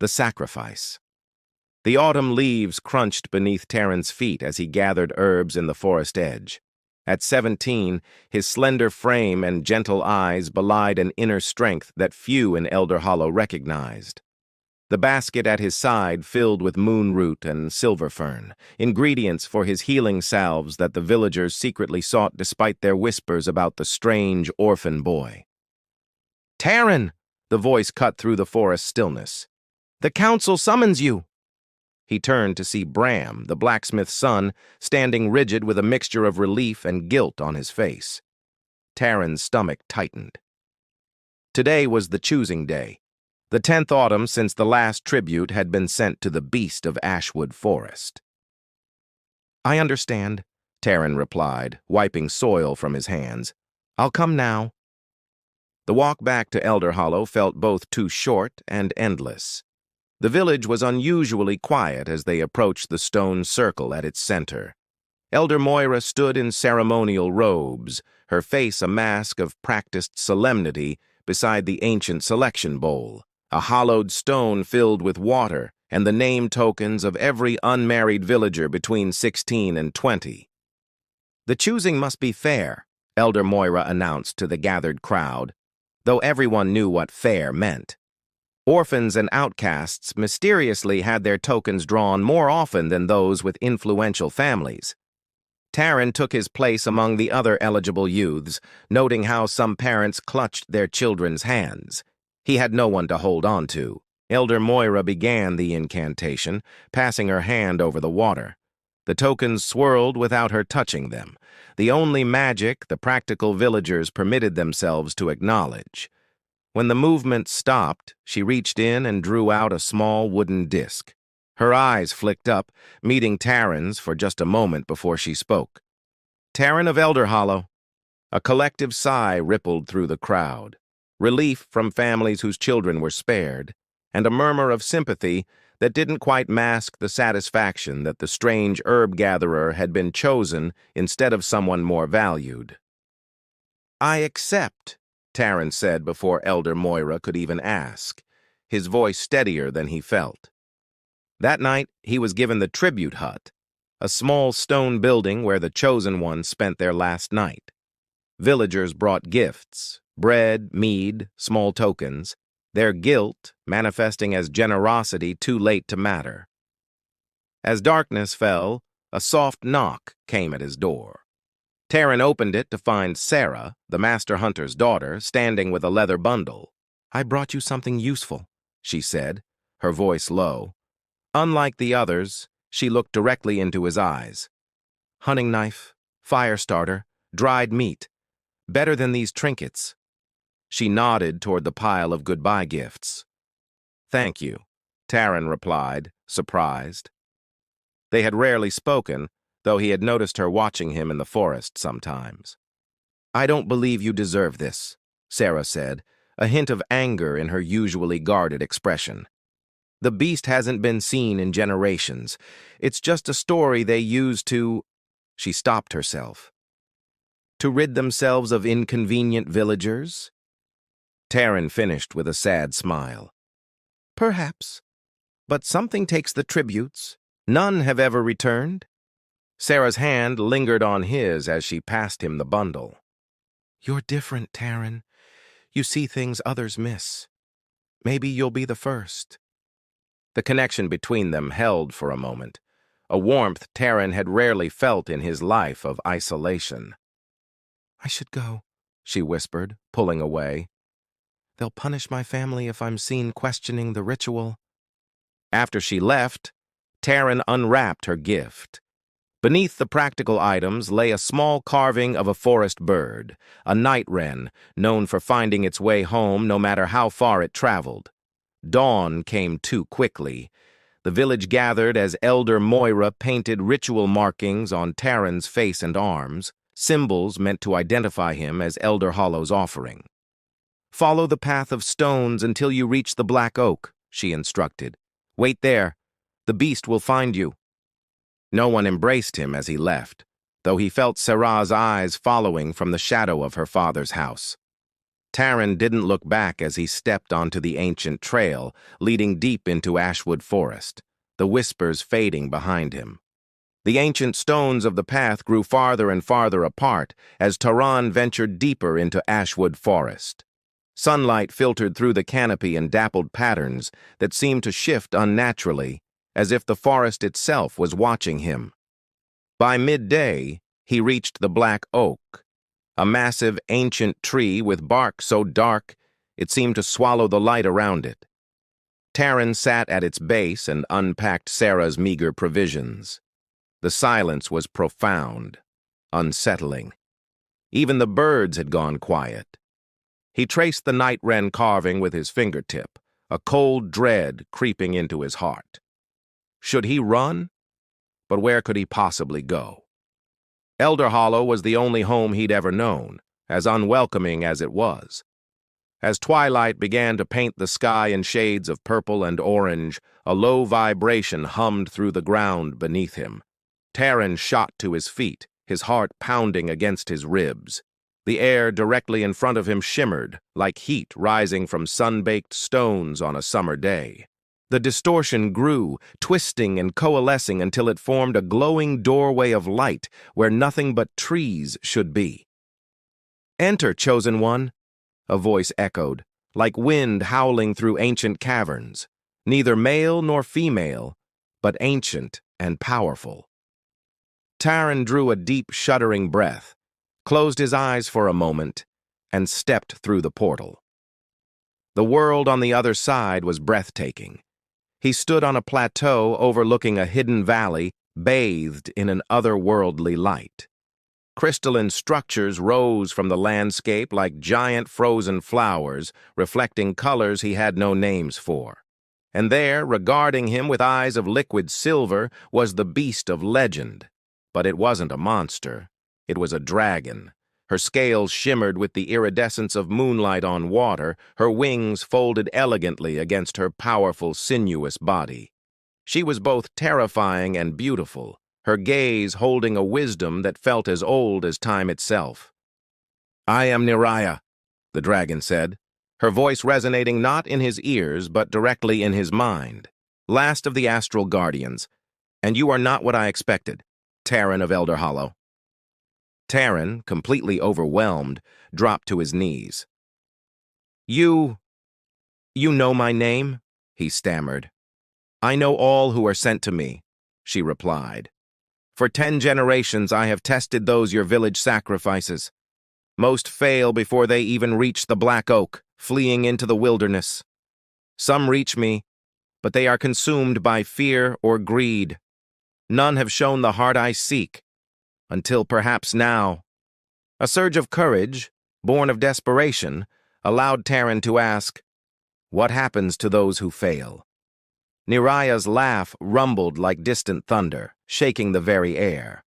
The sacrifice. The autumn leaves crunched beneath Taryn's feet as he gathered herbs in the forest edge. At 17, his slender frame and gentle eyes belied an inner strength that few in Elder Hollow recognized. The basket at his side filled with moonroot and silver fern, ingredients for his healing salves that the villagers secretly sought despite their whispers about the strange orphan boy. "Taryn!" The voice cut through the forest stillness. "The council summons you!" He turned to see Bram, the blacksmith's son, standing rigid with a mixture of relief and guilt on his face. Taryn's stomach tightened. Today was the choosing day, the 10th autumn since the last tribute had been sent to the beast of Ashwood Forest. "I understand," Taryn replied, wiping soil from his hands. "I'll come now." The walk back to Elder Hollow felt both too short and endless. The village was unusually quiet as they approached the stone circle at its center. Elder Moira stood in ceremonial robes, her face a mask of practiced solemnity beside the ancient selection bowl, a hollowed stone filled with water and the name tokens of every unmarried villager between 16 and 20. "The choosing must be fair," Elder Moira announced to the gathered crowd, though everyone knew what fair meant. Orphans and outcasts mysteriously had their tokens drawn more often than those with influential families. Taryn took his place among the other eligible youths, noting how some parents clutched their children's hands. He had no one to hold on to. Elder Moira began the incantation, passing her hand over the water. The tokens swirled without her touching them, the only magic the practical villagers permitted themselves to acknowledge. When the movement stopped, she reached in and drew out a small wooden disc. Her eyes flicked up, meeting Taryn's for just a moment before she spoke. "Taryn of Elder Hollow." A collective sigh rippled through the crowd, relief from families whose children were spared, and a murmur of sympathy that didn't quite mask the satisfaction that the strange herb gatherer had been chosen instead of someone more valued. "I accept," Taryn said before Elder Moira could even ask, his voice steadier than he felt. That night, he was given the tribute hut, a small stone building where the chosen ones spent their last night. Villagers brought gifts, bread, mead, small tokens, their guilt manifesting as generosity too late to matter. As darkness fell, a soft knock came at his door. Taryn opened it to find Sarah, the master hunter's daughter, standing with a leather bundle. "I brought you something useful," she said, her voice low. Unlike the others, she looked directly into his eyes. "Hunting knife, fire starter, dried meat. Better than these trinkets." She nodded toward the pile of goodbye gifts. "Thank you," Taryn replied, surprised. They had rarely spoken, though he had noticed her watching him in the forest sometimes. "I don't believe you deserve this," Sarah said, a hint of anger in her usually guarded expression. "The beast hasn't been seen in generations. It's just a story they use to—" She stopped herself. "To rid themselves of inconvenient villagers?" Taryn finished with a sad smile. "Perhaps. But something takes the tributes. None have ever returned." Sarah's hand lingered on his as she passed him the bundle. "You're different, Taryn. You see things others miss. Maybe you'll be the first." The connection between them held for a moment, a warmth Taryn had rarely felt in his life of isolation. "I should go," she whispered, pulling away. "They'll punish my family if I'm seen questioning the ritual." After she left, Taryn unwrapped her gift. Beneath the practical items lay a small carving of a forest bird, a night wren, known for finding its way home no matter how far it traveled. Dawn came too quickly. The village gathered as Elder Moira painted ritual markings on Taryn's face and arms, symbols meant to identify him as Elder Hollow's offering. "Follow the path of stones until you reach the black oak," she instructed. "Wait there. The beast will find you." No one embraced him as he left, though he felt Sarah's eyes following from the shadow of her father's house. Taran didn't look back as he stepped onto the ancient trail, leading deep into Ashwood Forest, the whispers fading behind him. The ancient stones of the path grew farther and farther apart as Taran ventured deeper into Ashwood Forest. Sunlight filtered through the canopy in dappled patterns that seemed to shift unnaturally, as if the forest itself was watching him. By midday, he reached the black oak, a massive ancient tree with bark so dark it seemed to swallow the light around it. Taran sat at its base and unpacked Sarah's meager provisions. The silence was profound, unsettling. Even the birds had gone quiet. He traced the night wren carving with his fingertip, a cold dread creeping into his heart. Should he run? But where could he possibly go? Elder Hollow was the only home he'd ever known, as unwelcoming as it was. As twilight began to paint the sky in shades of purple and orange, a low vibration hummed through the ground beneath him. Taran shot to his feet, his heart pounding against his ribs. The air directly in front of him shimmered, like heat rising from sun-baked stones on a summer day. The distortion grew, twisting and coalescing until it formed a glowing doorway of light where nothing but trees should be. "Enter, Chosen One," a voice echoed, like wind howling through ancient caverns, neither male nor female, but ancient and powerful. Taran drew a deep, shuddering breath, closed his eyes for a moment, and stepped through the portal. The world on the other side was breathtaking. He stood on a plateau overlooking a hidden valley, bathed in an otherworldly light. Crystalline structures rose from the landscape like giant frozen flowers, reflecting colors he had no names for. And there, regarding him with eyes of liquid silver, was the beast of legend. But it wasn't a monster. It was a dragon. Her scales shimmered with the iridescence of moonlight on water, her wings folded elegantly against her powerful, sinuous body. She was both terrifying and beautiful, her gaze holding a wisdom that felt as old as time itself. "I am Niraya," the dragon said, her voice resonating not in his ears but directly in his mind. "Last of the astral guardians, and you are not what I expected, Taran of Elder Hollow." Taran, completely overwhelmed, dropped to his knees. You know my name?" he stammered. "I know all who are sent to me," she replied. "For 10 generations I have tested those your village sacrifices. Most fail before they even reach the Black Oak, fleeing into the wilderness. Some reach me, but they are consumed by fear or greed. None have shown the heart I seek, until perhaps now." A surge of courage, born of desperation, allowed Taran to ask, "What happens to those who fail?" Niraya's laugh rumbled like distant thunder, shaking the very air.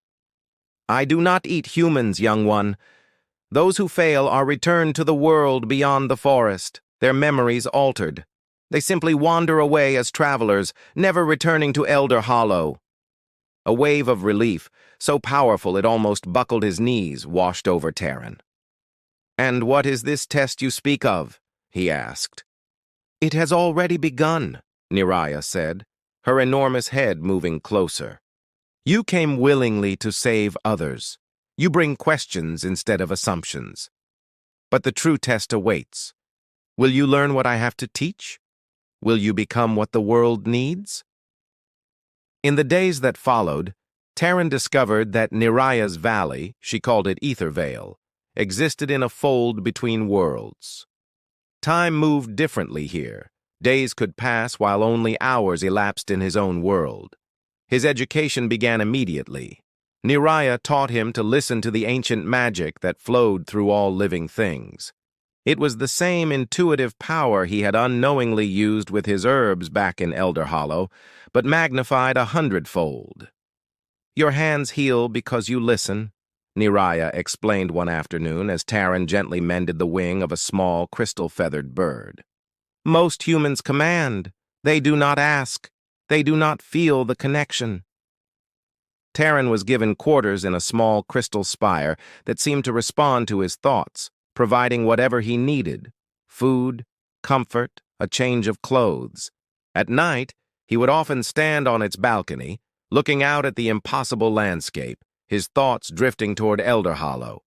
"I do not eat humans, young one. Those who fail are returned to the world beyond the forest, their memories altered. They simply wander away as travelers, never returning to Elder Hollow." A wave of relief, so powerful it almost buckled his knees, washed over Taran. "And what is this test you speak of?" he asked. "It has already begun," Niraya said, her enormous head moving closer. "You came willingly to save others. You bring questions instead of assumptions. But the true test awaits. Will you learn what I have to teach? Will you become what the world needs?" In the days that followed, Taran discovered that Niraya's valley, she called it Ether Vale, existed in a fold between worlds. Time moved differently here. Days could pass while only hours elapsed in his own world. His education began immediately. Niraya taught him to listen to the ancient magic that flowed through all living things. It was the same intuitive power he had unknowingly used with his herbs back in Elder Hollow, but magnified 100-fold. "Your hands heal because you listen," Niraya explained one afternoon as Taran gently mended the wing of a small, crystal-feathered bird. "Most humans command. They do not ask. They do not feel the connection." Taran was given quarters in a small crystal spire that seemed to respond to his thoughts, providing whatever he needed: food, comfort, a change of clothes. At night, he would often stand on its balcony, looking out at the impossible landscape, his thoughts drifting toward Elder Hollow.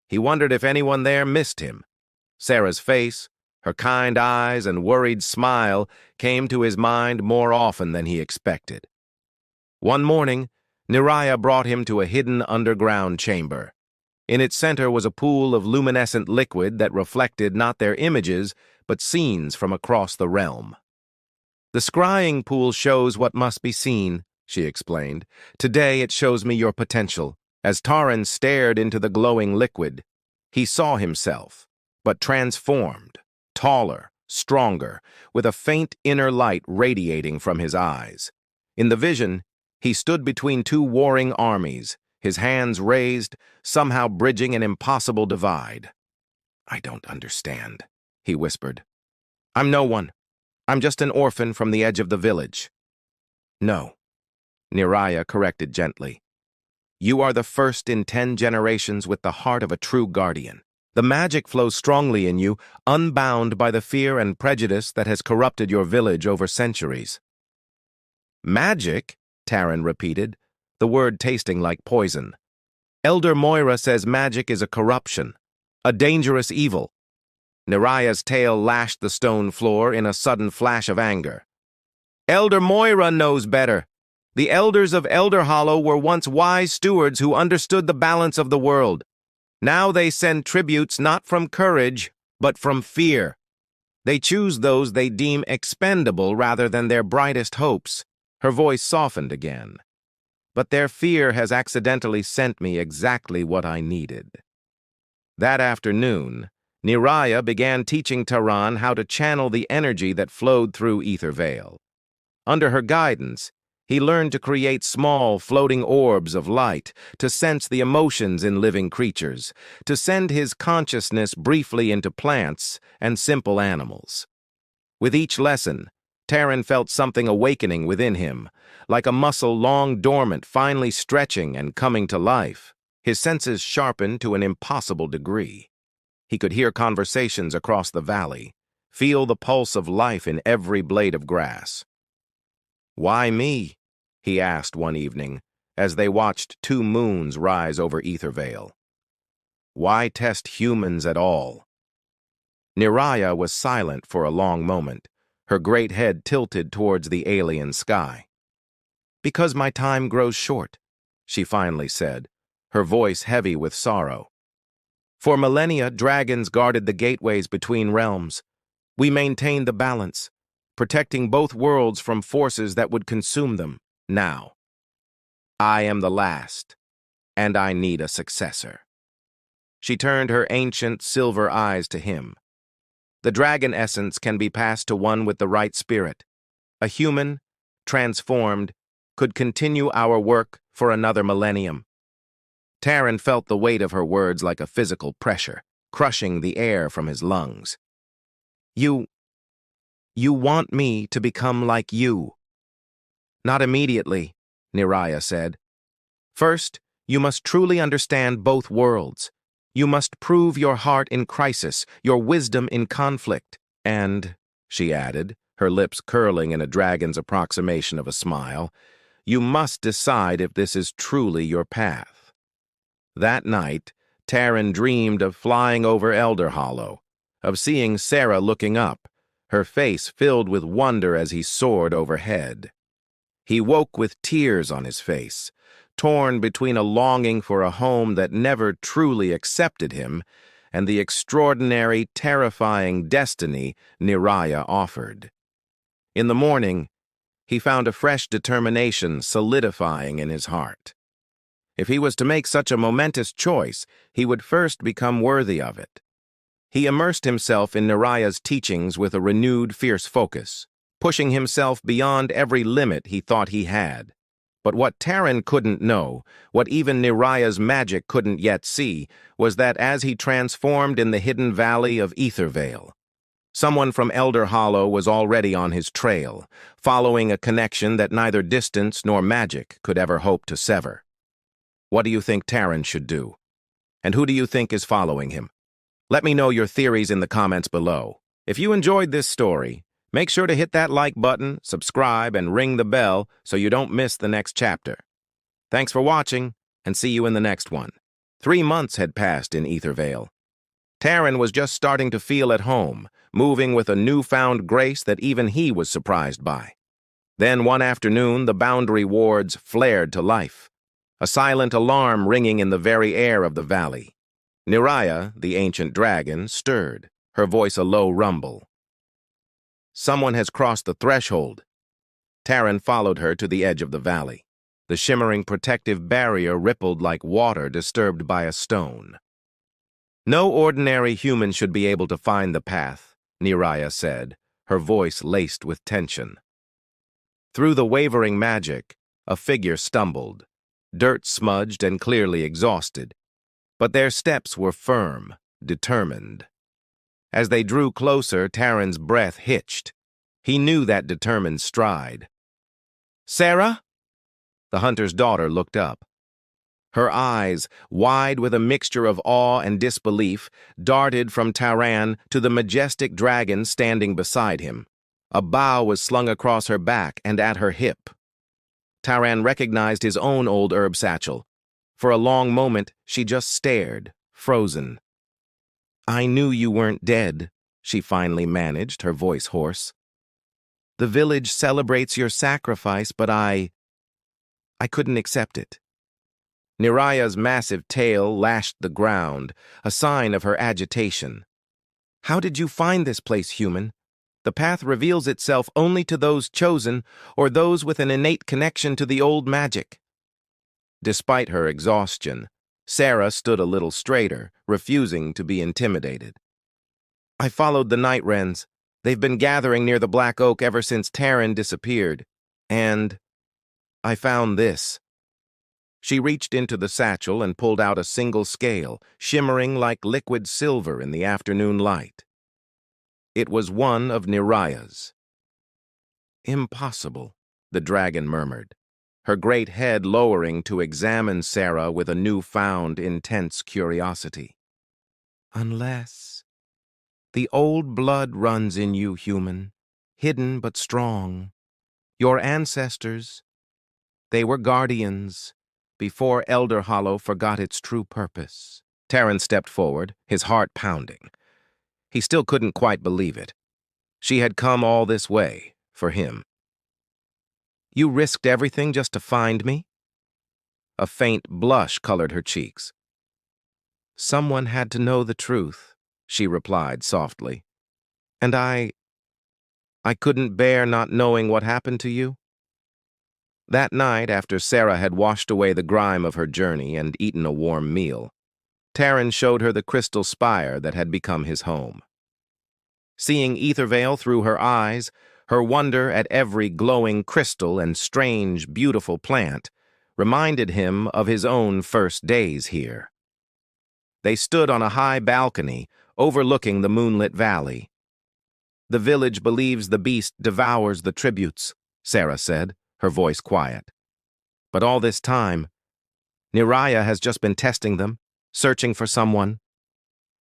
He wondered if anyone there missed him. Sarah's face, her kind eyes and worried smile came to his mind more often than he expected. One morning, Neriah brought him to a hidden underground chamber. In its center was a pool of luminescent liquid that reflected not their images, but scenes from across the realm. "The scrying pool shows what must be seen," she explained. "Today it shows me your potential." As Taran stared into the glowing liquid, he saw himself, but transformed, taller, stronger, with a faint inner light radiating from his eyes. In the vision, he stood between two warring armies, his hands raised, somehow bridging an impossible divide. "I don't understand," he whispered. "I'm no one. I'm just an orphan from the edge of the village." "No," Neriah corrected gently. "You are the first in 10 generations with the heart of a true guardian. The magic flows strongly in you, unbound by the fear and prejudice that has corrupted your village over centuries." "Magic?" Taran repeated, the word tasting like poison. "Elder Moira says magic is a corruption, a dangerous evil." Neriah's tail lashed the stone floor in a sudden flash of anger. "Elder Moira knows better. The elders of Elder Hollow were once wise stewards who understood the balance of the world. Now they send tributes not from courage, but from fear. They choose those they deem expendable rather than their brightest hopes." Her voice softened again. "But their fear has accidentally sent me exactly what I needed." That afternoon, Neriah began teaching Taran how to channel the energy that flowed through Ether Vale. Under her guidance, he learned to create small, floating orbs of light, to sense the emotions in living creatures, to send his consciousness briefly into plants and simple animals. With each lesson, Taran felt something awakening within him, like a muscle long dormant finally stretching and coming to life. His senses sharpened to an impossible degree. He could hear conversations across the valley, feel the pulse of life in every blade of grass. "Why me?" he asked one evening, as they watched 2 moons rise over Ether Vale. "Why test humans at all?" Neriah was silent for a long moment, her great head tilted towards the alien sky. "Because my time grows short," she finally said, her voice heavy with sorrow. "For millennia, dragons guarded the gateways between realms. We maintained the balance, protecting both worlds from forces that would consume them. Now, I am the last, and I need a successor." She turned her ancient silver eyes to him. "The dragon essence can be passed to one with the right spirit. A human, transformed, could continue our work for another millennium." Taran felt the weight of her words like a physical pressure, crushing the air from his lungs. You want me to become like you." "Not immediately," Neriah said. "First, you must truly understand both worlds. You must prove your heart in crisis, your wisdom in conflict. And," she added, her lips curling in a dragon's approximation of a smile, "you must decide if this is truly your path." That night, Taran dreamed of flying over Elder Hollow, of seeing Sarah looking up, her face filled with wonder as he soared overhead. He woke with tears on his face, torn between a longing for a home that never truly accepted him and the extraordinary, terrifying destiny Neriah offered. In the morning, he found a fresh determination solidifying in his heart. If he was to make such a momentous choice, he would first become worthy of it. He immersed himself in Neriah's teachings with a renewed, fierce focus, pushing himself beyond every limit he thought he had. But what Taran couldn't know, what even Neriah's magic couldn't yet see, was that as he transformed in the hidden valley of Ether Vale, someone from Elder Hollow was already on his trail, following a connection that neither distance nor magic could ever hope to sever. What do you think Taran should do? And who do you think is following him? Let me know your theories in the comments below. If you enjoyed this story, make sure to hit that like button, subscribe, and ring the bell so you don't miss the next chapter. Thanks for watching, and see you in the next one. 3 months had passed in Ethervale. Taryn was just starting to feel at home, moving with a newfound grace that even he was surprised by. Then one afternoon, the boundary wards flared to life, a silent alarm ringing in the very air of the valley. Niraya, the ancient dragon, stirred, her voice a low rumble. Someone has crossed the threshold. Taryn followed her to the edge of the valley. The shimmering protective barrier rippled like water disturbed by a stone. No ordinary human should be able to find the path, Niraya said, her voice laced with tension. Through the wavering magic, a figure stumbled, dirt-smudged and clearly exhausted. But their steps were firm, determined. As they drew closer, Taryn's breath hitched. He knew that determined stride. "Sarah?" The hunter's daughter looked up. Her eyes, wide with a mixture of awe and disbelief, darted from Taran to the majestic dragon standing beside him. A bough was slung across her back and at her hip. Taran recognized his own old herb satchel. For a long moment, she just stared, frozen. "I knew you weren't dead," she finally managed, her voice hoarse. "The village celebrates your sacrifice, but I couldn't accept it." Niraya's massive tail lashed the ground, a sign of her agitation. "How did you find this place, human? The path reveals itself only to those chosen or those with an innate connection to the old magic." Despite her exhaustion, Sarah stood a little straighter, refusing to be intimidated. "I followed the night wrens. They've been gathering near the Black Oak ever since Taryn disappeared. And I found this." She reached into the satchel and pulled out a single scale, shimmering like liquid silver in the afternoon light. It was one of Niraya's. "Impossible," the dragon murmured, her great head lowering to examine Sarah with a newfound, intense curiosity. "Unless the old blood runs in you, human, hidden but strong. Your ancestors, they were guardians before Elder Hollow forgot its true purpose." Taryn stepped forward, his heart pounding. He still couldn't quite believe it. She had come all this way, for him. "You risked everything just to find me?" A faint blush colored her cheeks. "Someone had to know the truth," she replied softly. "And I couldn't bear not knowing what happened to you." That night, after Sarah had washed away the grime of her journey and eaten a warm meal, Taryn showed her the crystal spire that had become his home. Seeing Ethervale through her eyes, her wonder at every glowing crystal and strange, beautiful plant reminded him of his own first days here. They stood on a high balcony overlooking the moonlit valley. "The village believes the beast devours the tributes," Sarah said, her voice quiet. "But all this time, Niraya has just been testing them, searching for someone."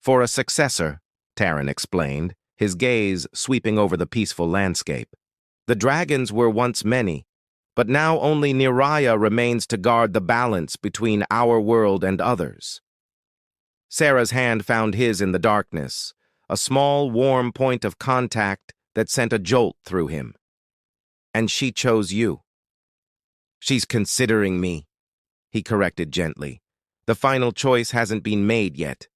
"For a successor," Taryn explained, his gaze sweeping over the peaceful landscape. "The dragons were once many, but now only Niraya remains to guard the balance between our world and others." Sarah's hand found his in the darkness, a small, warm point of contact that sent a jolt through him. "And she chose you." "She's considering me," he corrected gently. "The final choice hasn't been made yet.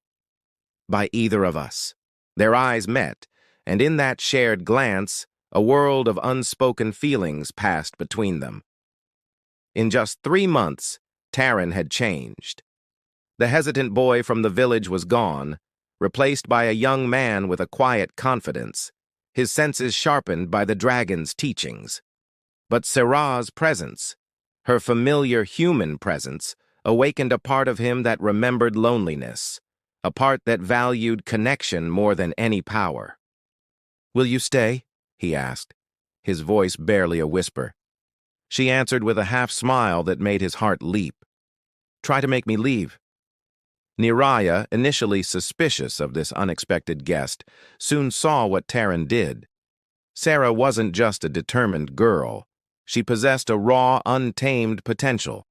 By either of us." Their eyes met, and in that shared glance, a world of unspoken feelings passed between them. In just 3 months, Taryn had changed. The hesitant boy from the village was gone, replaced by a young man with a quiet confidence, his senses sharpened by the dragon's teachings. But Sarah's presence, her familiar human presence, awakened a part of him that remembered loneliness, a part that valued connection more than any power. "Will you stay?" he asked, his voice barely a whisper. She answered with a half-smile that made his heart leap. "Try to make me leave." Niraya, initially suspicious of this unexpected guest, soon saw what Taran did. Sarah wasn't just a determined girl. She possessed a raw, untamed potential.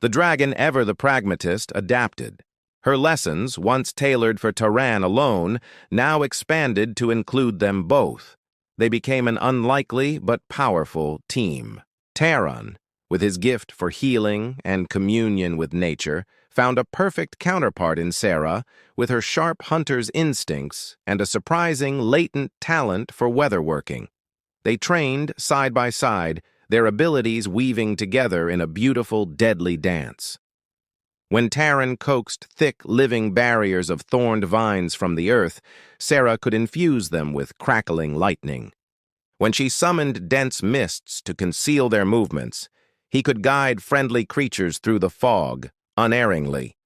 The dragon, ever the pragmatist, adapted. Her lessons, once tailored for Taran alone, now expanded to include them both. They became an unlikely but powerful team. Taran, with his gift for healing and communion with nature, found a perfect counterpart in Sarah, with her sharp hunter's instincts and a surprising latent talent for weatherworking. They trained side by side, their abilities weaving together in a beautiful, deadly dance. When Taran coaxed thick, living barriers of thorned vines from the earth, Sarah could infuse them with crackling lightning. When she summoned dense mists to conceal their movements, he could guide friendly creatures through the fog, unerringly,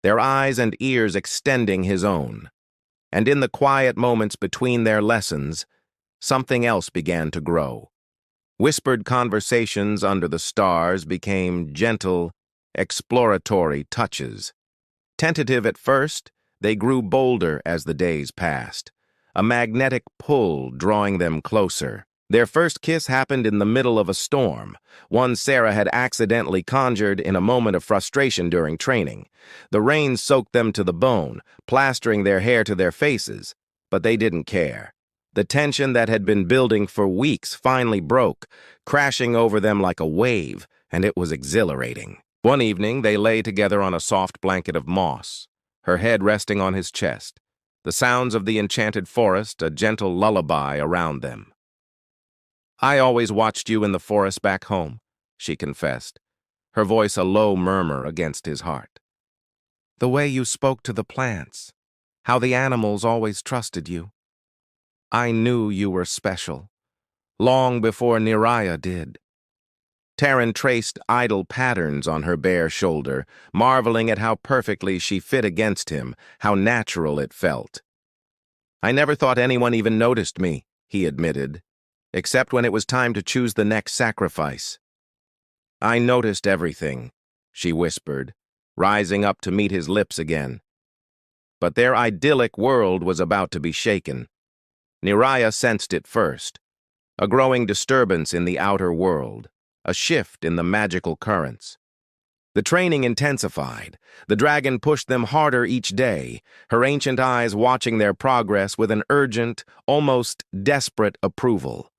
their eyes and ears extending his own. And in the quiet moments between their lessons, something else began to grow. Whispered conversations under the stars became gentle, exploratory touches. Tentative at first, they grew bolder as the days passed, a magnetic pull drawing them closer. Their first kiss happened in the middle of a storm, one Sarah had accidentally conjured in a moment of frustration during training. The rain soaked them to the bone, plastering their hair to their faces, but they didn't care. The tension that had been building for weeks finally broke, crashing over them like a wave, and it was exhilarating. One evening, they lay together on a soft blanket of moss, her head resting on his chest, the sounds of the enchanted forest a gentle lullaby around them. "I always watched you in the forest back home," she confessed, her voice a low murmur against his heart. "The way you spoke to the plants, how the animals always trusted you. I knew you were special, long before Niraya did." Taran traced idle patterns on her bare shoulder, marveling at how perfectly she fit against him, how natural it felt. "I never thought anyone even noticed me," he admitted, "except when it was time to choose the next sacrifice." "I noticed everything," she whispered, rising up to meet his lips again. But their idyllic world was about to be shaken. Niraya sensed it first, a growing disturbance in the outer world, a shift in the magical currents. The training intensified. The dragon pushed them harder each day, her ancient eyes watching their progress with an urgent, almost desperate approval.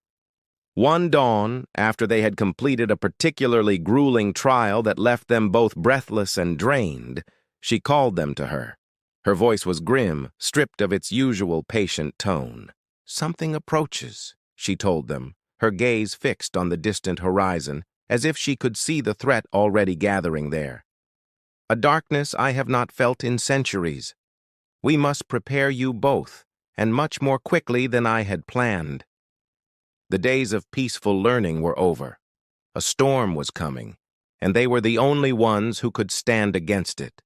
One dawn, after they had completed a particularly grueling trial that left them both breathless and drained, she called them to her. Her voice was grim, stripped of its usual patient tone. "Something approaches," she told them, her gaze fixed on the distant horizon, as if she could see the threat already gathering there. "A darkness I have not felt in centuries. We must prepare you both, and much more quickly than I had planned." The days of peaceful learning were over. A storm was coming, and they were the only ones who could stand against it.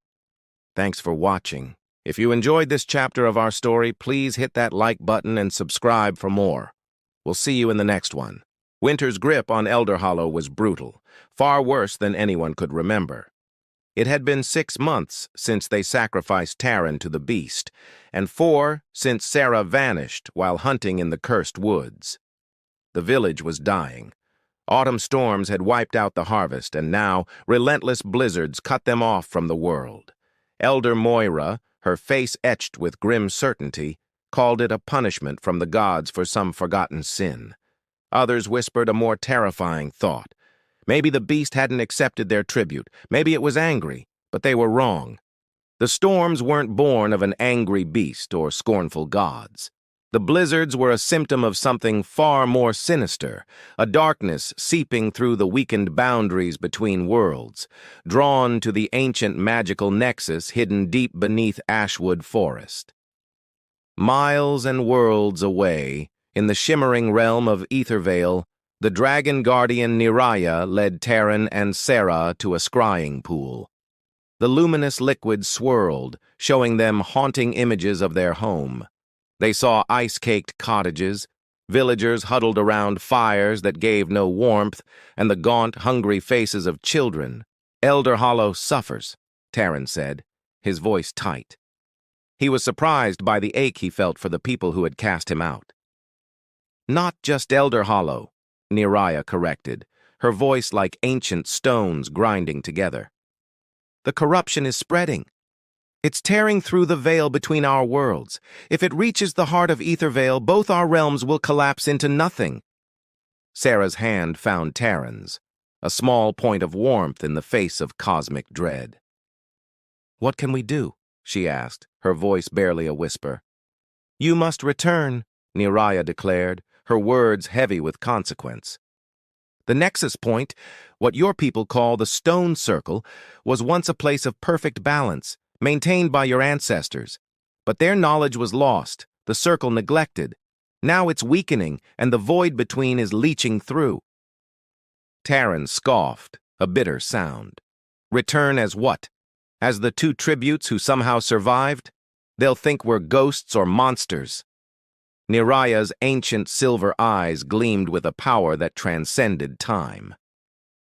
Thanks for watching. If you enjoyed this chapter of our story, please hit that like button and subscribe for more. We'll see you in the next one. Winter's grip on Elder Hollow was brutal, far worse than anyone could remember. It had been 6 months since they sacrificed Taran to the beast, and 4 since Sarah vanished while hunting in the cursed woods. The village was dying. Autumn storms had wiped out the harvest, and now relentless blizzards cut them off from the world. Elder Moira, her face etched with grim certainty, called it a punishment from the gods for some forgotten sin. Others whispered a more terrifying thought. Maybe the beast hadn't accepted their tribute. Maybe it was angry, but they were wrong. The storms weren't born of an angry beast or scornful gods. The blizzards were a symptom of something far more sinister, a darkness seeping through the weakened boundaries between worlds, drawn to the ancient magical nexus hidden deep beneath Ashwood Forest. Miles and worlds away, in the shimmering realm of Aethervale, the dragon guardian Niraya led Taran and Sarah to a scrying pool. The luminous liquid swirled, showing them haunting images of their home. They saw ice-caked cottages, villagers huddled around fires that gave no warmth, and the gaunt, hungry faces of children. "Elder Hollow suffers," Taran said. his voice tight. He was surprised by the ache he felt for the people who had cast him out. "Not just Elder Hollow," Neriah corrected, her voice like ancient stones grinding together. "The corruption is spreading. It's tearing through the veil between our worlds. If it reaches the heart of Aethervale, both our realms will collapse into nothing." Sarah's hand found Taryn's, a small point of warmth in the face of cosmic dread. "What can we do?" she asked, her voice barely a whisper. "You must return," Neriah declared, her words heavy with consequence. "The Nexus Point, what your people call the Stone Circle, was once a place of perfect balance, maintained by your ancestors. But their knowledge was lost, the circle neglected. Now it's weakening, and the void between is leaching through." Taryn scoffed, a bitter sound. "Return as what? As the two tributes who somehow survived? They'll think we're ghosts or monsters." Neriah's ancient silver eyes gleamed with a power that transcended time.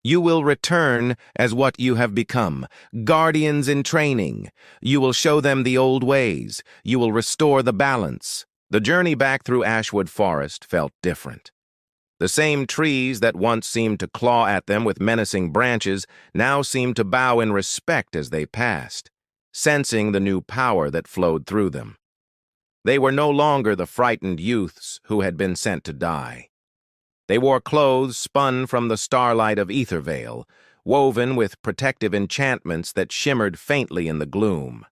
"You will return as what you have become, guardians in training. You will show them the old ways. You will restore the balance." The journey back through Ashwood Forest felt different. The same trees that once seemed to claw at them with menacing branches now seemed to bow in respect as they passed, sensing the new power that flowed through them. They were no longer the frightened youths who had been sent to die. They wore clothes spun from the starlight of Aethervale, woven with protective enchantments that shimmered faintly in the gloom.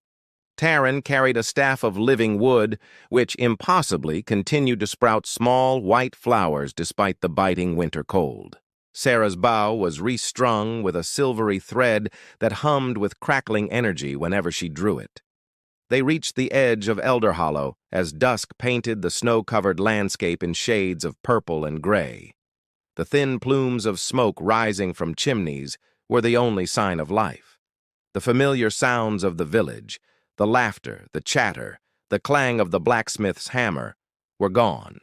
Taryn carried a staff of living wood, which impossibly continued to sprout small, white flowers despite the biting winter cold. Sarah's bow was restrung with a silvery thread that hummed with crackling energy whenever she drew it. They reached the edge of Elder Hollow as dusk painted the snow-covered landscape in shades of purple and gray. The thin plumes of smoke rising from chimneys were the only sign of life. The familiar sounds of the village, the laughter, the chatter, the clang of the blacksmith's hammer, were gone,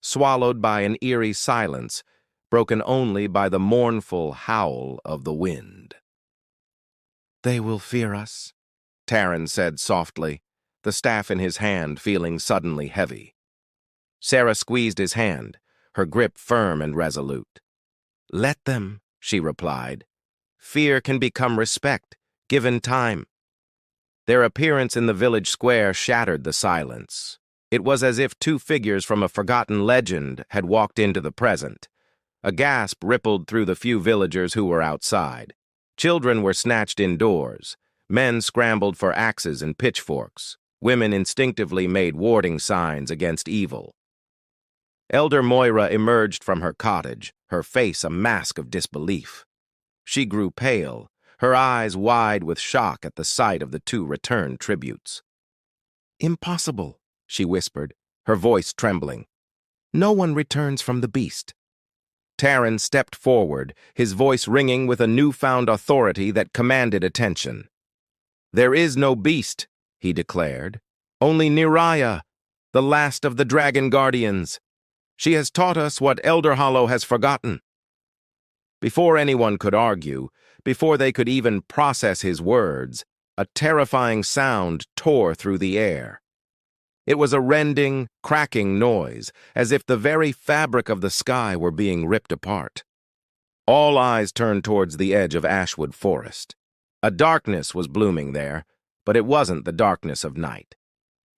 swallowed by an eerie silence, broken only by the mournful howl of the wind. "They will fear us," Taryn said softly, the staff in his hand feeling suddenly heavy. Sarah squeezed his hand, her grip firm and resolute. "Let them," she replied. "Fear can become respect, given time." Their appearance in the village square shattered the silence. It was as if two figures from a forgotten legend had walked into the present. A gasp rippled through the few villagers who were outside. Children were snatched indoors. Men scrambled for axes and pitchforks. Women instinctively made warding signs against evil. Elder Moira emerged from her cottage, her face a mask of disbelief. She grew pale, her eyes wide with shock at the sight of the two returned tributes. "Impossible," she whispered, her voice trembling. "No one returns from the beast." Taryn stepped forward, his voice ringing with a newfound authority that commanded attention. "There is no beast," he declared. "Only Neriah, the last of the Dragon Guardians. She has taught us what Elder Hollow has forgotten." Before anyone could argue, before they could even process his words, a terrifying sound tore through the air. It was a rending, cracking noise, as if the very fabric of the sky were being ripped apart. All eyes turned towards the edge of Ashwood Forest. A darkness was blooming there, but it wasn't the darkness of night.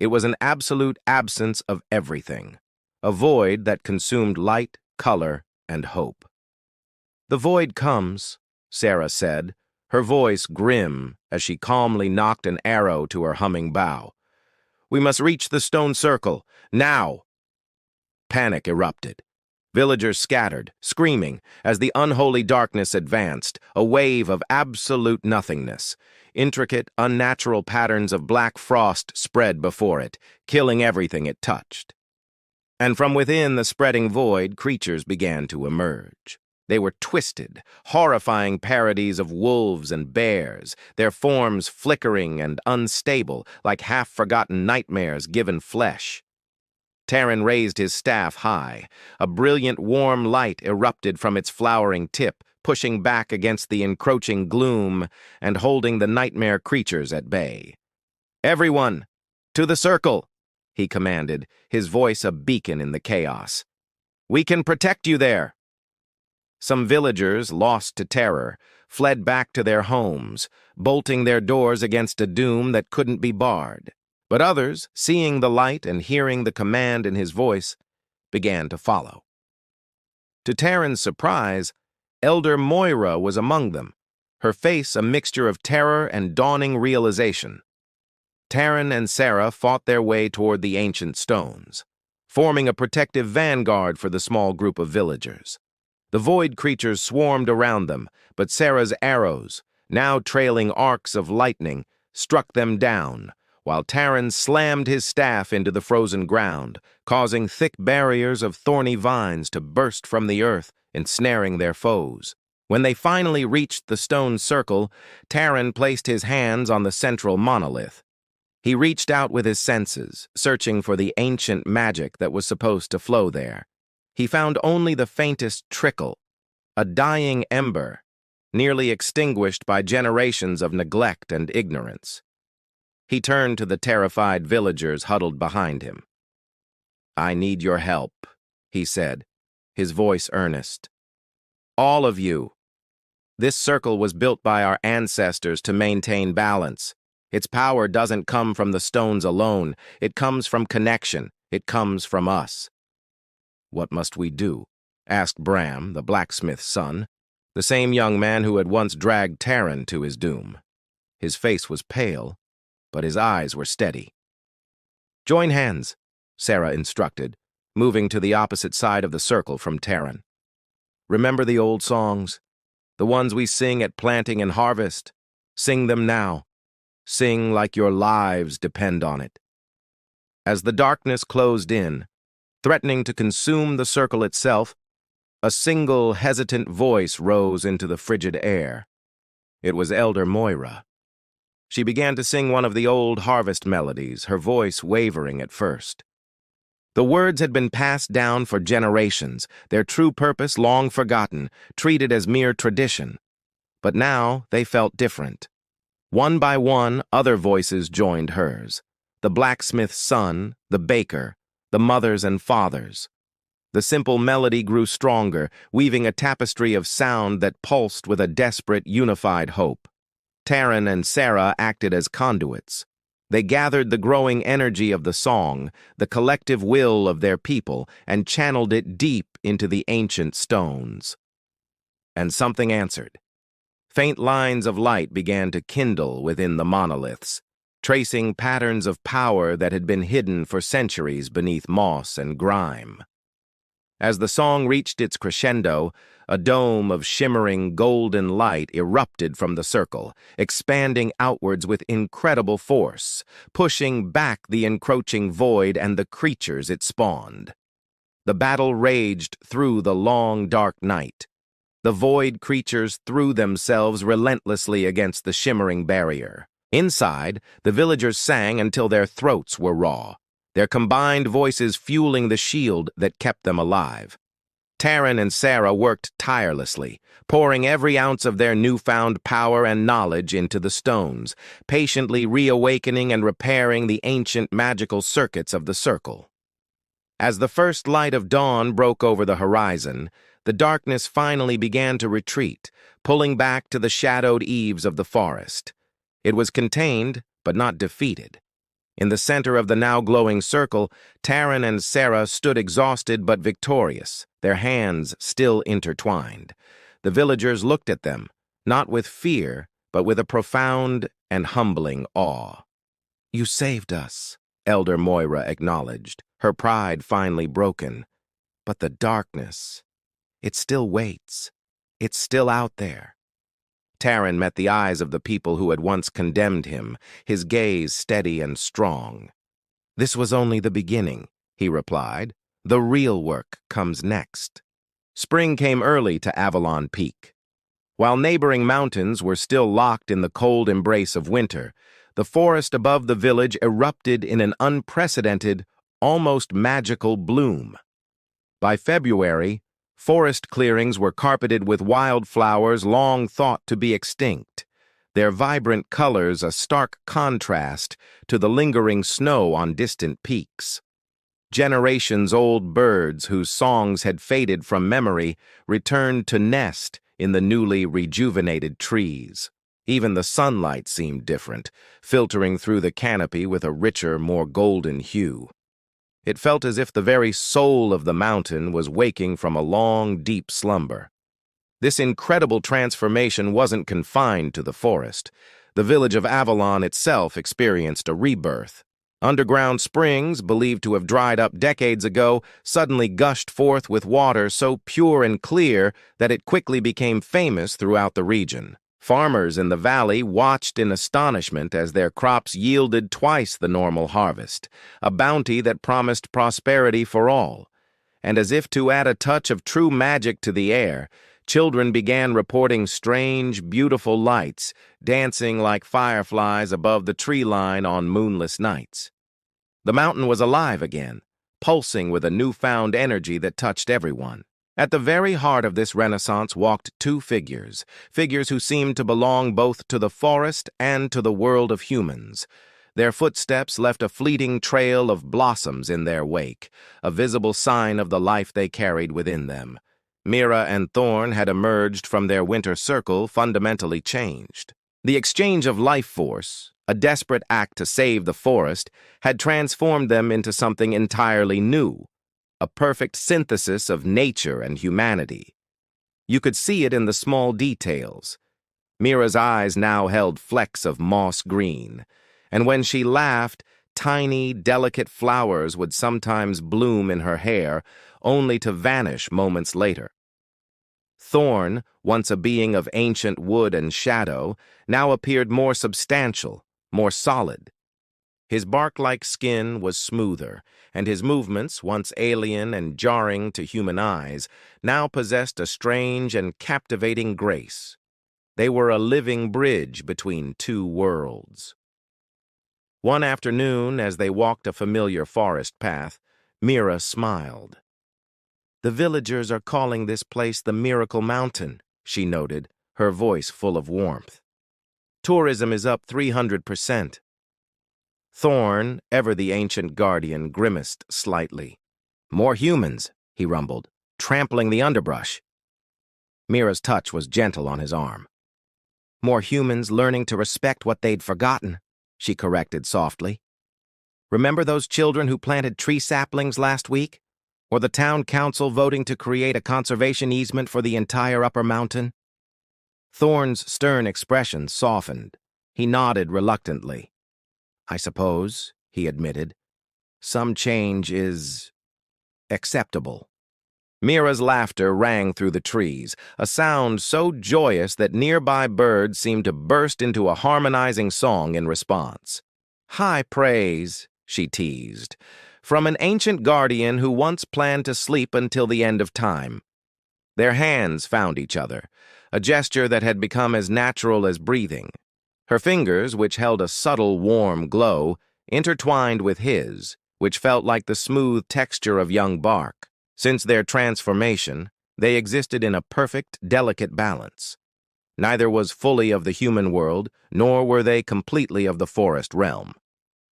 It was an absolute absence of everything, a void that consumed light, color, and hope. "The void comes," Sarah said, her voice grim as she calmly knocked an arrow to her humming bow. "We must reach the stone circle, now!" Panic erupted. Villagers scattered, screaming, as the unholy darkness advanced, a wave of absolute nothingness. Intricate, unnatural patterns of black frost spread before it, killing everything it touched. And from within the spreading void, creatures began to emerge. They were twisted, horrifying parodies of wolves and bears, their forms flickering and unstable, like half-forgotten nightmares given flesh. Taryn raised his staff high. A brilliant warm light erupted from its flowering tip, pushing back against the encroaching gloom and holding the nightmare creatures at bay. "Everyone, to the circle," he commanded, his voice a beacon in the chaos. "We can protect you there." Some villagers, lost to terror, fled back to their homes, bolting their doors against a doom that couldn't be barred. But others, seeing the light and hearing the command in his voice, began to follow. To Taryn's surprise, Elder Moira was among them, her face a mixture of terror and dawning realization. Taryn and Sarah fought their way toward the ancient stones, forming a protective vanguard for the small group of villagers. The void creatures swarmed around them, but Sarah's arrows, now trailing arcs of lightning, struck them down, while Taryn slammed his staff into the frozen ground, causing thick barriers of thorny vines to burst from the earth, ensnaring their foes. When they finally reached the stone circle, Taryn placed his hands on the central monolith. He reached out with his senses, searching for the ancient magic that was supposed to flow there. He found only the faintest trickle, a dying ember, nearly extinguished by generations of neglect and ignorance. He turned to the terrified villagers huddled behind him. "I need your help," he said, his voice earnest. "All of you. This circle was built by our ancestors to maintain balance. Its power doesn't come from the stones alone. It comes from connection. It comes from us." "What must we do?" asked Bram, the blacksmith's son, the same young man who had once dragged Taryn to his doom. His face was pale, but his eyes were steady. "Join hands," Sarah instructed, moving to the opposite side of the circle from Taryn. "Remember the old songs? The ones we sing at planting and harvest? Sing them now. Sing like your lives depend on it." As the darkness closed in, threatening to consume the circle itself, a single hesitant voice rose into the frigid air. It was Elder Moira. She began to sing one of the old harvest melodies, her voice wavering at first. The words had been passed down for generations, their true purpose long forgotten, treated as mere tradition. But now they felt different. One by one, other voices joined hers. The blacksmith's son, the baker, the mothers and fathers. The simple melody grew stronger, weaving a tapestry of sound that pulsed with a desperate, unified hope. Taryn and Sarah acted as conduits. They gathered the growing energy of the song, the collective will of their people, and channeled it deep into the ancient stones. And something answered. Faint lines of light began to kindle within the monoliths, tracing patterns of power that had been hidden for centuries beneath moss and grime. As the song reached its crescendo, a dome of shimmering golden light erupted from the circle, expanding outwards with incredible force, pushing back the encroaching void and the creatures it spawned. The battle raged through the long, dark night. The void creatures threw themselves relentlessly against the shimmering barrier. Inside, the villagers sang until their throats were raw, their combined voices fueling the shield that kept them alive. Taryn and Sarah worked tirelessly, pouring every ounce of their newfound power and knowledge into the stones, patiently reawakening and repairing the ancient magical circuits of the circle. As the first light of dawn broke over the horizon, the darkness finally began to retreat, pulling back to the shadowed eaves of the forest. It was contained, but not defeated. In the center of the now glowing circle, Taryn and Sarah stood exhausted but victorious, their hands still intertwined. The villagers looked at them, not with fear, but with a profound and humbling awe. "You saved us," Elder Moira acknowledged, her pride finally broken. "But the darkness, it still waits. It's still out there." Taryn met the eyes of the people who had once condemned him, his gaze steady and strong. "This was only the beginning," he replied. "The real work comes next." Spring came early to Avalon Peak. While neighboring mountains were still locked in the cold embrace of winter, the forest above the village erupted in an unprecedented, almost magical bloom. By February, forest clearings were carpeted with wildflowers long thought to be extinct. their vibrant colors a stark contrast to the lingering snow on distant peaks. Generations-old birds whose songs had faded from memory returned to nest in the newly rejuvenated trees. Even the sunlight seemed different, filtering through the canopy with a richer, more golden hue. It felt as if the very soul of the mountain was waking from a long, deep slumber. This incredible transformation wasn't confined to the forest. The village of Avalon itself experienced a rebirth. Underground springs, believed to have dried up decades ago, suddenly gushed forth with water so pure and clear that it quickly became famous throughout the region. Farmers in the valley watched in astonishment as their crops yielded twice the normal harvest, a bounty that promised prosperity for all. And as if to add a touch of true magic to the air, children began reporting strange, beautiful lights, dancing like fireflies above the tree line on moonless nights. The mountain was alive again, pulsing with a newfound energy that touched everyone. At the very heart of this renaissance walked two figures who seemed to belong both to the forest and to the world of humans. Their footsteps left a fleeting trail of blossoms in their wake, a visible sign of the life they carried within them. Mira and Thorn had emerged from their winter circle fundamentally changed. The exchange of life force, a desperate act to save the forest, had transformed them into something entirely new, a perfect synthesis of nature and humanity. You could see it in the small details. Mira's eyes now held flecks of moss green, and when she laughed, tiny, delicate flowers would sometimes bloom in her hair, only to vanish moments later. Thorn, once a being of ancient wood and shadow, now appeared more substantial, more solid. His bark-like skin was smoother, and his movements, once alien and jarring to human eyes, now possessed a strange and captivating grace. They were a living bridge between two worlds. One afternoon, as they walked a familiar forest path, Mira smiled. "The villagers are calling this place the Miracle Mountain," she noted, her voice full of warmth. "Tourism is up 300%. Thorn, ever the ancient guardian, grimaced slightly. "More humans," he rumbled, "trampling the underbrush." Mira's touch was gentle on his arm. "More humans learning to respect what they'd forgotten," she corrected softly. "Remember those children who planted tree saplings last week? Or the town council voting to create a conservation easement for the entire upper mountain?" Thorn's stern expression softened. He nodded reluctantly. "I suppose," he admitted, "some change is acceptable." Mira's laughter rang through the trees, a sound so joyous that nearby birds seemed to burst into a harmonizing song in response. "High praise," she teased, "from an ancient guardian who once planned to sleep until the end of time." Their hands found each other, a gesture that had become as natural as breathing. Her fingers, which held a subtle, warm glow, intertwined with his, which felt like the smooth texture of young bark. Since their transformation, they existed in a perfect, delicate balance. Neither was fully of the human world, nor were they completely of the forest realm.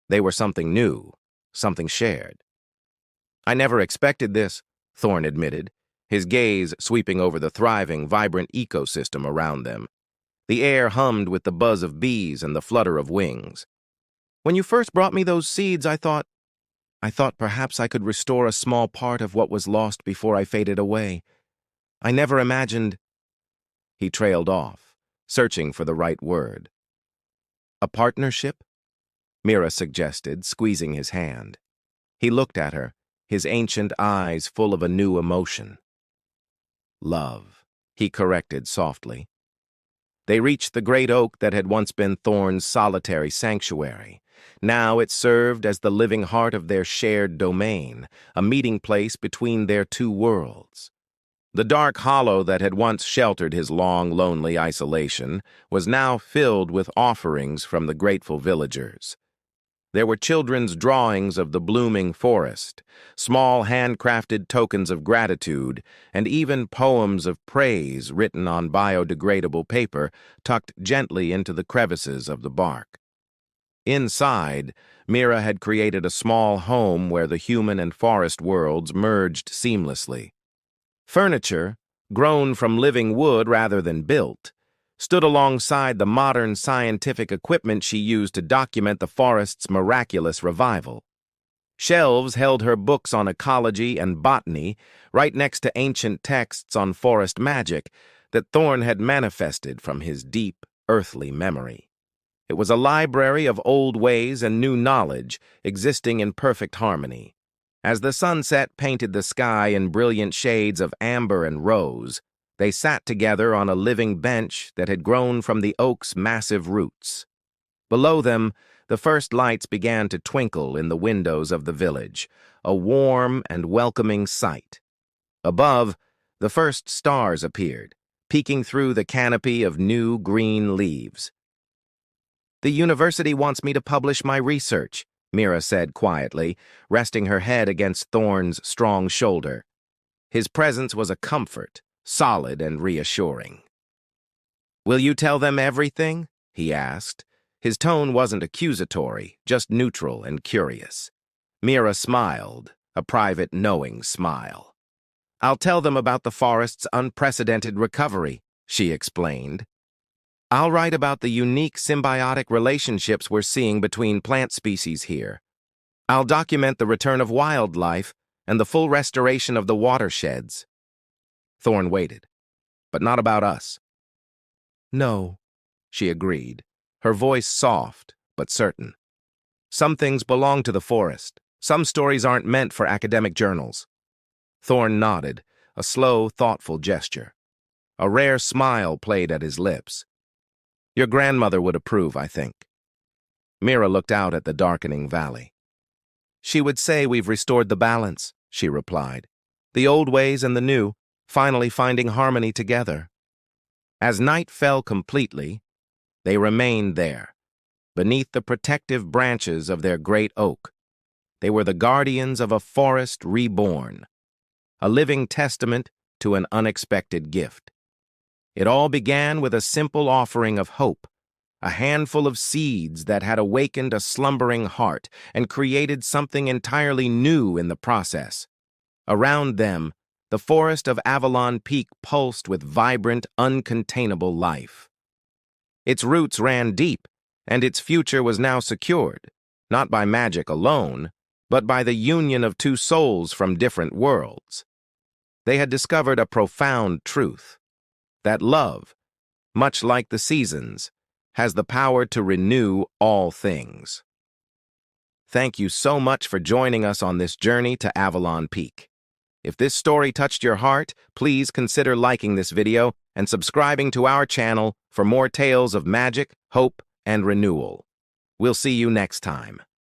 They were something new, something shared. "I never expected this," Thorn admitted, his gaze sweeping over the thriving, vibrant ecosystem around them. The air hummed with the buzz of bees and the flutter of wings. "When you first brought me those seeds, I thought perhaps I could restore a small part of what was lost before I faded away. I never imagined—" He trailed off, searching for the right word. "A partnership?" Mira suggested, squeezing his hand. He looked at her, his ancient eyes full of a new emotion. "Love," he corrected softly. They reached the great oak that had once been Thorn's solitary sanctuary. Now it served as the living heart of their shared domain, a meeting place between their two worlds. The dark hollow that had once sheltered his long, lonely isolation was now filled with offerings from the grateful villagers. There were children's drawings of the blooming forest, small handcrafted tokens of gratitude, and even poems of praise written on biodegradable paper tucked gently into the crevices of the bark. Inside, Mira had created a small home where the human and forest worlds merged seamlessly. Furniture, grown from living wood rather than built, stood alongside the modern scientific equipment she used to document the forest's miraculous revival. Shelves held her books on ecology and botany, right next to ancient texts on forest magic that Thorn had manifested from his deep, earthly memory. It was a library of old ways and new knowledge, existing in perfect harmony. As the sunset painted the sky in brilliant shades of amber and rose, they sat together on a living bench that had grown from the oak's massive roots. Below them, the first lights began to twinkle in the windows of the village, a warm and welcoming sight. Above, the first stars appeared, peeking through the canopy of new green leaves. "The university wants me to publish my research," Mira said quietly, resting her head against Thorn's strong shoulder. His presence was a comfort, solid and reassuring. "Will you tell them everything?" he asked. His tone wasn't accusatory, just neutral and curious. Mira smiled, a private, knowing smile. "I'll tell them about the forest's unprecedented recovery," she explained. "I'll write about the unique symbiotic relationships we're seeing between plant species here. I'll document the return of wildlife and the full restoration of the watersheds." Thorn waited. "But not about us." "No," she agreed, her voice soft but certain. "Some things belong to the forest. Some stories aren't meant for academic journals." Thorn nodded, a slow, thoughtful gesture. A rare smile played at his lips. "Your grandmother would approve, I think." Mira looked out at the darkening valley. "She would say we've restored the balance," she replied. "The old ways and the new, finally finding harmony together." As night fell completely, they remained there, beneath the protective branches of their great oak. They were the guardians of a forest reborn, a living testament to an unexpected gift. It all began with a simple offering of hope, a handful of seeds that had awakened a slumbering heart and created something entirely new in the process. Around them, the forest of Avalon Peak pulsed with vibrant, uncontainable life. Its roots ran deep, and its future was now secured, not by magic alone, but by the union of two souls from different worlds. They had discovered a profound truth, that love, much like the seasons, has the power to renew all things. Thank you so much for joining us on this journey to Avalon Peak. If this story touched your heart, please consider liking this video and subscribing to our channel for more tales of magic, hope, and renewal. We'll see you next time.